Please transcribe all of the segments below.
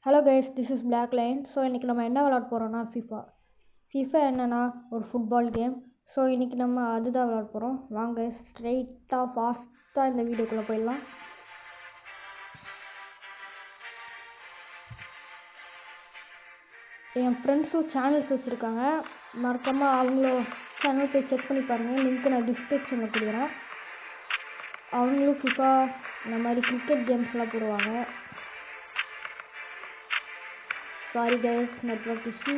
Hello guys, this is black line. So இன்றைக்கி நம்ம என்ன விளாட போகிறோம்னா ஃபிஃபா என்னென்னா ஒரு ஃபுட்பால் கேம். ஸோ இன்றைக்கி நம்ம அதுதான் விளாட போகிறோம். வாங்க ஸ்ட்ரெயிட்டாக ஃபாஸ்ட்டாக இந்த வீடியோக்குள்ளே போயிடலாம். என் ஃப்ரெண்ட்ஸும் சேனல்ஸ் வச்சுருக்காங்க, மறக்காமல் அவங்களோ சேனல் போய் செக் பண்ணி பாருங்கள். லிங்க்கு நான் டிஸ்கிரிப்ஷனில் கொடுக்குறேன். அவங்களும் ஃபிஃபா இந்த மாதிரி கிரிக்கெட் கேம்ஸ்லாம் போடுவாங்க. சாரி கைஸ், நெட்வொர்க் இஷ்யூ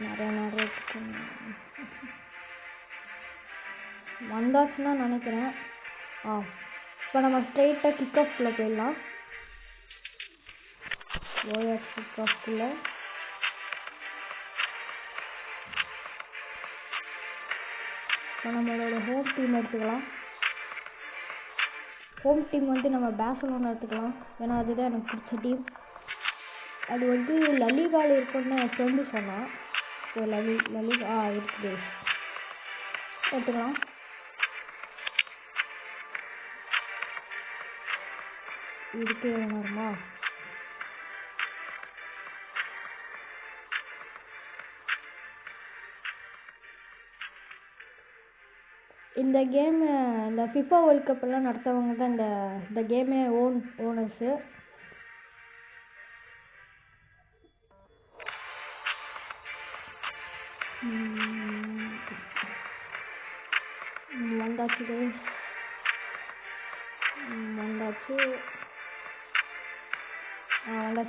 நிறையா நேரத்துக்கு வந்தாச்சுன்னா நினைக்கிறேன். இப்போ நம்ம ஸ்ட்ரெயிட்டாக கிக் ஆஃப்குள்ளே போயிடலாம். போயாச்சு கிக் ஆஃப்குள்ளே. இப்போ நம்மளோட ஹோம் டீம் எடுத்துக்கலாம். ஹோம் டீம் வந்து நம்ம பார்சிலோனா எடுத்துக்கலாம், ஏன்னா அதுதான் எனக்கு பிடிச்ச டீம். அது வந்து லலிகாவில் இருக்குன்னு என் ஃப்ரெண்டு சொன்னான். இப்போ லலிகா இருக்குது, எடுத்துக்கலாம். இதுக்கே வேணுமா? இந்த கேமு இந்த ஃபிஃபா வேர்ல்ட் கப்பெல்லாம் நடத்தவங்க தான் இந்த கேமே ஓனர்ஸு. வந்தாச்சு கைஸ், வந்தாச்சு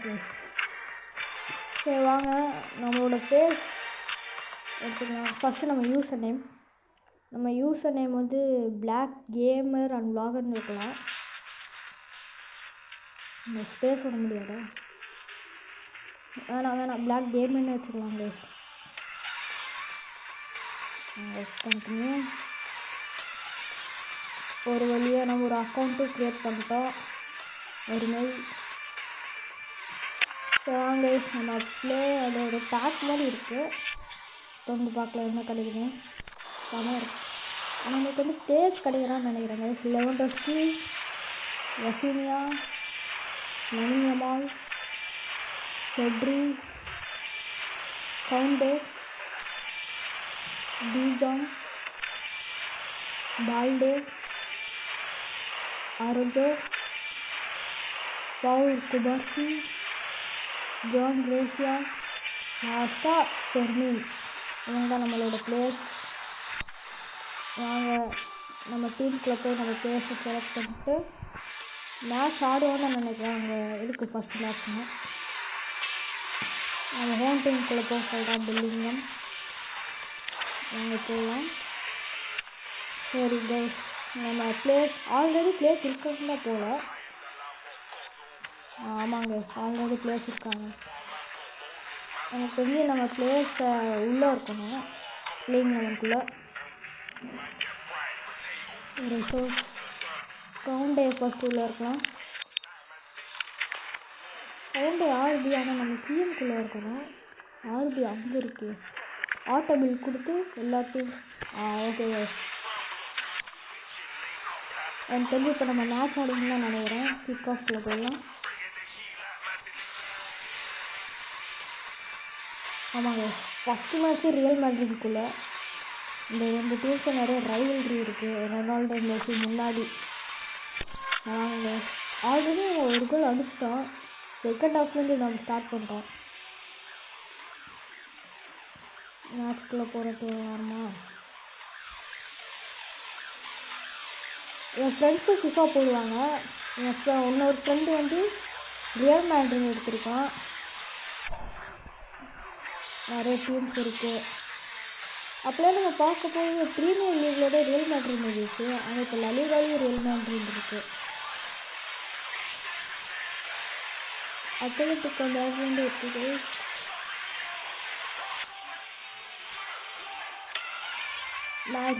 கைஸ். சரி வாங்க நம்மளோட பேஸ் எடுத்துக்கலாம். ஃபஸ்ட்டு நம்ம யூசர் நேம் வந்து பிளாக் கேமர் அண்ட் விளாகர்னு வைக்கலாம். நம்ம ஸ்பேஸ் விட முடியாதா? வேணாம் பிளாக் கேமர்னு வச்சுக்கலாம் கைஸ். கண்டினியூ. ஒரு வழியாக நம்ம ஒரு அக்கௌண்ட்டும் க்ரியேட் பண்ணிட்டோம். ஒருமை சரி வாங்க கைஸ், நம்ம அது ஒரு பேக் மாதிரி இருக்குது. திறந்து பார்க்கலாம் என்ன கிடைக்குது. செமையாக இருக்குது. நமக்கு வந்து பிளேஸ் கிடைக்கிறான்னு நினைக்கிறேன் guys. Lewandowski, Raphinha, Lamine Yamal, Pedri, Kounde, de Jong, Balde, Araujo, Pau Cubarsi, Joan Garcia, லாஸ்ட்டாக ஃபெர்மின். இவங்க தான் நம்மளோட பிளேஸ். வாங்க நம்ம டீமுக்குள்ளே போய் நம்ம பிளேஸை செலக்ட் பண்ணிட்டு மேட்ச் ஆடுவோன்னு நினைக்கிறேன். அங்கே இருக்குது ஃபஸ்ட்டு மேட்ச்னு. நம்ம ஹோம் டீமுக்குள்ளே போக சொல்கிறோம். பில்லிங்கம் நாங்கள் போகலாம். சரி கைஸ், நம்ம ஆல்ரெடி பிளேஸ் இருக்குன்னு தான் போகல. ஆமாங்க, ஆல்ரெடி பிளேஸ் இருக்காங்க. எனக்கு தெரிஞ்சு நம்ம பிளேஸை உள்ளே இருக்கணும், பிளேயிங் லெவனுக்குள்ளே. ரிசோர்ஸ் கவுண்டே ஃபஸ்ட்டு உள்ளே இருக்கலாம். கவுண்டே ஆர்பி, ஆனால் நம்ம சிஎம்குள்ளே இருக்கணும். ஆர்பி அங்கே இருக்குது. ஆட்டோ பில் கொடுத்து எல்லா டீம் ஓகே கைஸ். எனக்கு தெரிஞ்சு இப்போ நம்ம மேட்ச் ஆடுவோம்னு தான் நினைக்கிறேன். கிக் ஆஃப்குள்ளே போயிடலாம். ஆமாங்க, ஃபஸ்ட்டு மேட்ச்சு ரியல் மேட்ரிட்குள்ளே. இந்த ரெண்டு டீம்ஸும் நிறைய ரைவல்ரி இருக்குது. ரொனால்டோ மெஸ்ஸி முன்னாடி. ஆமாங்க, ஆல்ரெடி நம்ம ஒரு கோல் அடிச்சிட்டோம். செகண்ட் ஹாஃப்லேருந்து நம்ம ஸ்டார்ட் பண்ணுறோம். மேட்ச்குள்ளே போகிறதுக்கு வரலாமா? என் ஃப்ரெண்ட்ஸு ஃபிஃபா போடுவாங்க. இன்னொரு ஃப்ரெண்டு வந்து ரியல் மேட்ரிட் எடுத்திருக்கான். நிறைய டீம்ஸ் இருக்குது. அப்போலாம் நம்ம பார்க்க போது ப்ரீமியர் லீக்கில் தான் ரியல் மேட்ரிட் இருந்துச்சு, ஆனால் இப்போ லலிகாலையும் ரியல் மேட்ரிட் இருக்குது. அத்லெட்டிகோ மேட்ரிட் இருக்குது.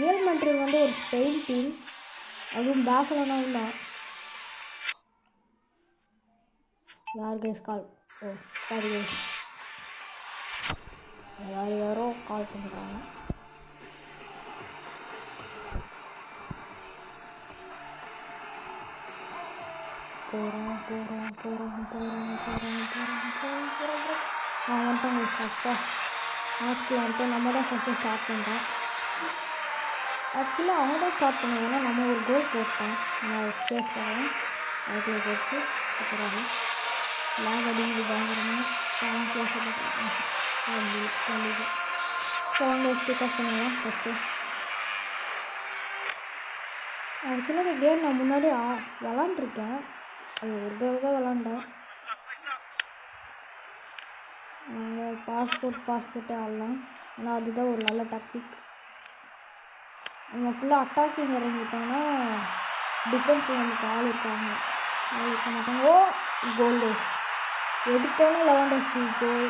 ரியல் மேட்ரிட் வந்து ஒரு ஸ்பெயின் டீம், அதுவும் பார்சிலோனாவும் தான். யார் கைஸ் கால்? சாரி கைஸ், யாரோ கால் பண்ணுறாங்க. போகிறோம். வந்துட்டோம் கைஸ். அப்பா மேட்ச்க்குள்ள வந்துட்டு நம்ம தான் ஃபஸ்ட்டு ஸ்டார்ட் பண்ணுறோம். ஆக்சுவலாக அவங்க தான் ஸ்டார்ட் பண்ணோம். ஏன்னா நம்ம ஒரு கோல் போட்டோம். நம்ம பேஸ் பண்ணலாம் அதுக்குள்ளே போச்சு. சூப்பராக லேக் அடிக்குது பயங்கரமாக. அவன் பேச போட்டோம் வண்டிக்கு. ஸோ அவங்க ஸ்டிக் ஆஃப் பண்ணிடலாம் ஃபஸ்ட்டு. ஆக்சுவலாக இந்த கேம் நான் முன்னாடி விளாண்டுருக்கேன். அது ஒரு தடவை தான் விளாண்டேன். நாங்கள் பாஸ்போர்ட்டே ஆடலாம். ஆனால் அதுதான் ஒரு நல்ல டாக்டிக். நம்ம ஃபுல்லாக அட்டாக்கிங் இறங்கிட்டோன்னா டிஃபென்ஸில் நமக்கு ஆள் இருக்க மாட்டாங்க. ஓ கோல் டேஸ் எடுத்தோன்னே லெவன்டஸ்கி கோல்.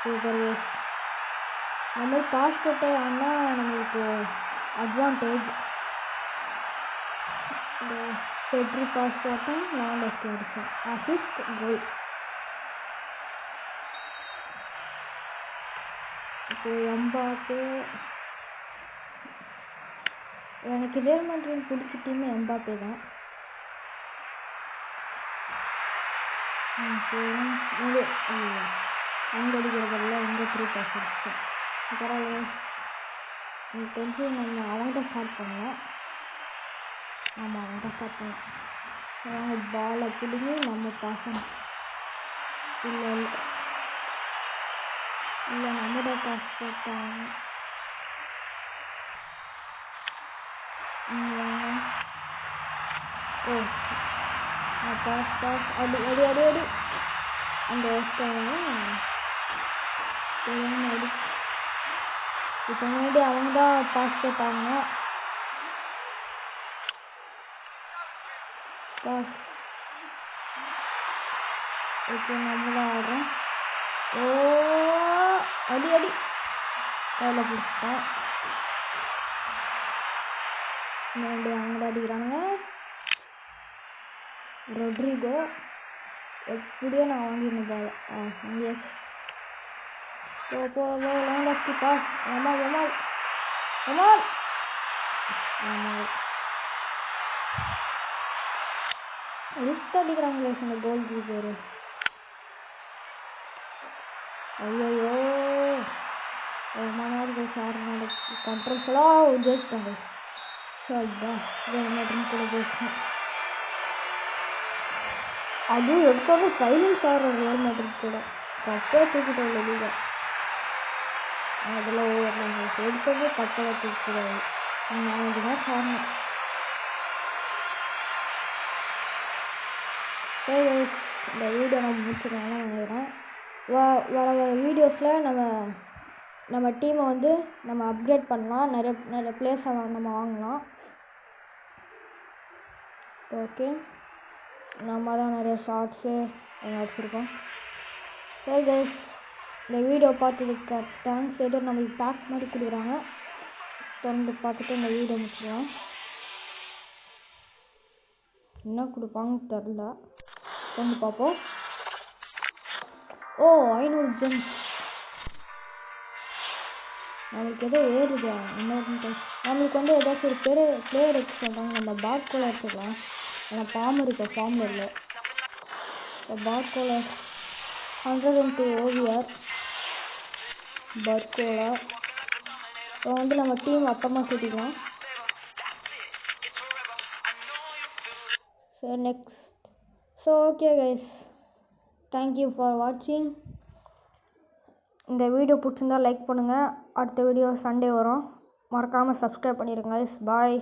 Super gas. இந்த மாதிரி பாஸ்போர்ட்டே ஆனால் நம்மளுக்கு அட்வான்டேஜ். இந்த பெட்ரி பாஸ்போர்ட்டை லெவன்டஸ்கி அடித்தோம். அசிஸ்ட் கோல். இப்போது எம்பாப்பே. எனக்கு ரியல் மேட்ரிட் பிடிச்ச டீமே எம்பாப்பே தான். போகிறோம் மேலே இல்லை அங்கே அடிக்கிறதெல்லாம் எங்கே த்ரூ பாஸ் அடிச்சிட்டேன். அப்புறம் எனக்கு தெரிஞ்சு அவங்க தான் ஸ்டார்ட் பண்ணோம். ஆமாம் அவங்க தான் ஸ்டார்ட் பண்ணோம். அவங்க பாலை பிடிங்கி நம்ம பாசணும். இல்லை நம்ம தான் பாஸ் போட்டாங்க. வாங்க. ஓ பாஸ் அடி அந்த தெரியாமல் அடி. இப்போ முன்னாடி அவங்க தான் பாஸ் போட்டாங்க. பாஸ் இப்போ நம்ம தான் ஆடுறோம். ஓ அடி கையில் பிடிச்சிட்டோம். முன்னாடி அவங்க தான் அடிக்கிறானுங்க. ரொட்ரிகோ எப்படியோ நான் வாங்கிடணும் பால். வாங்கியாச்சு. போ லெவன்டஸ்கி பாஸ். எமால் இழுத்து அடிக்கிறாங்க கைஸ் அந்த கோல் கீப்பரு. ஐயோ ஒரு மணி நேரம் கழிச்சு ஆடுறோட கண்ட்ரோல்ஸ் எல்லாம் ஜெயிச்சிட்டோம் கைஸ். ஷப்பா ரியல் மேட்ரிட் கூட ஜெயிச்சிட்டோம். அதுவும் எடுத்தோன்னே ஃபைனல்ஸ் ஆடுறோம் ரியல் மேட்ரிட் கூட. கப்பே தூக்கிட்டோம் லீகை. ஆனால் இதெல்லாம் ஓவர்லாம் கைஸ். எடுத்தோன்னே கப்பெல்லாம் தூக்கக்கூடாது. 4 மேட்ச் ஆடணும். சரி கைஸ் இந்த வீடியோ நம்ம முடிச்சுக்கலாம்னு நினைக்கிறேன். வர வீடியோஸில் நம்ம டீமை வந்து நம்ம அப்கிரேட் பண்ணலாம். நிறைய பிளேஸை நம்ம வாங்கலாம். ஓகே நம்ம தான் நிறைய ஷார்ட்ஸு அதெல்லாம் அடிச்சிருக்கோம். சரி கைஸ் இந்த வீடியோ பார்த்ததுக்கு தேங்க்ஸ். ஏதோ நம்மளுக்கு பேக் மாதிரி கொடுக்குறாங்க. தொடர்ந்து பார்த்துட்டு இந்த வீடியோ முடிச்சிடலாம். என்ன கொடுப்பாங்கன்னு தெரில. தொடர்ந்து பார்ப்போம். ஓ 500 ஜெம்ஸ் நம்மளுக்கு ஏதோ ஏறுது. என்ன நம்மளுக்கு வந்து ஏதாச்சும் ஒரு பிளேயர் எடுத்து சொல்கிறாங்க. நம்ம பார்கோலா எடுத்துக்கலாம். ஏன்னா பாமர் இப்போ ஃபார்மில் இல்லை. இப்போ பார்கோலா 102 ஓவியர் பர்கோலா. இப்போ வந்து நம்ம டீம் அப்புறமா சேர்த்திக்கலாம். சரி next. So okay guys thank you for வாட்சிங். இந்த வீடியோ பிடிச்சிருந்தால் லைக் பண்ணுங்கள். அடுத்த வீடியோ சண்டே வரும். மறக்காமல் சப்ஸ்கிரைப் பண்ணிடுங்க கைஸ். பாய்.